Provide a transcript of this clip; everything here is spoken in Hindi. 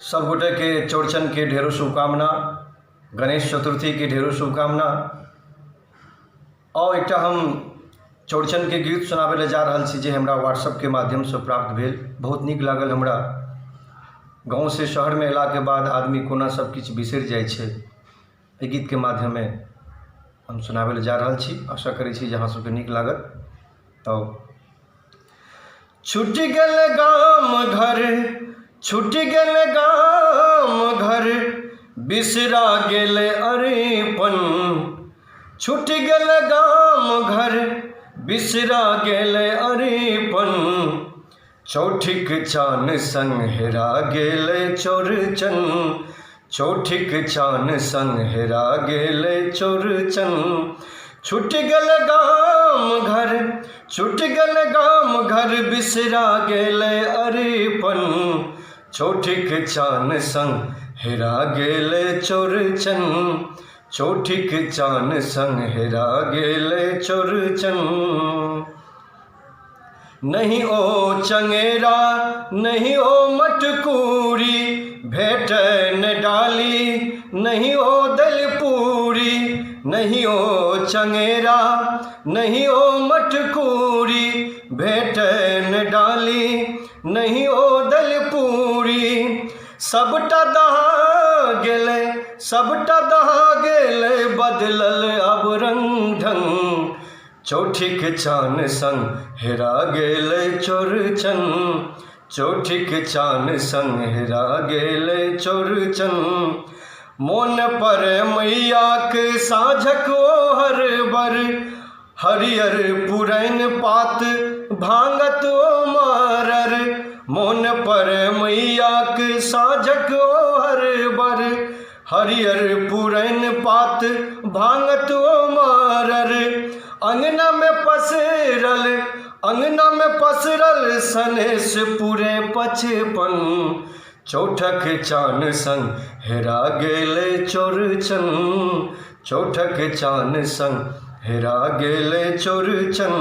सब गोटे के चौड़चन के ढेरों शुभकामना, गणेश चतुर्थी के ढेरों शुभकामना। और एक हम चौड़चन के गीत सुनावे ले जा रहा छी जे हमरा व्हाट्सएप के माध्यम से प्राप्त भेल। बहुत नीक लागल हमरा। गाँव से शहर में अला के बाद आदमी कोना सब किछ बिसरि जाय छे। ए गीत के माध्यम में हम सुनावे ले जा रहा छी। आशा करै छी जे अहाँ सबके नीक लागत। तो छूट गेल गाम घर, छूट गेल गाम घर, बिसरा गेल अरेपन। छूट गेल गाम घर, बिसरा गेल अरेपन। चौठिक चान संग हेरा गेल चौड़चन। चौठिक चान संग हेरा गेल चौड़चन। छूट गेल गाम घर, छूट गेल गाम घर, बिसरा गेल अरेपन। चौठिक चान संग हेरा गेल चौड़चन। चौठिक चान संग हेरा गेल चौड़चन। नहीं ओ चंगेरा, नहीं ओ मटकूरी, भेटै न डाली, नहीं ओ दलपूरी। नहीं ओ चंगेरा, नहीं ओ मटकूरी, भेटै न डाली, नहीं ओ दलपूरी। सबटा दहा गेलै, सबटा दहा गेलै, बदलल अब रंग ढंग। चौठिक चान संग हेरा गेल चौड़चन। चौठिक चान संग हेरा गेल चौड़चन। मोन पर मैयाक साँझक ओहर बर, हरियर पुरैन पात भांगत ओ मारर। मोन पर मैयाक साँझक ओहर बर, हरियर पुरैन पात भांगत ओ मारर। अंगना में पसरल, अंगना में पसरल, सनेस पूरे पचपन। चौठक चान संग हेरा गेल चौड़चन। चौठक चान संग हेरा गेल चौड़चन।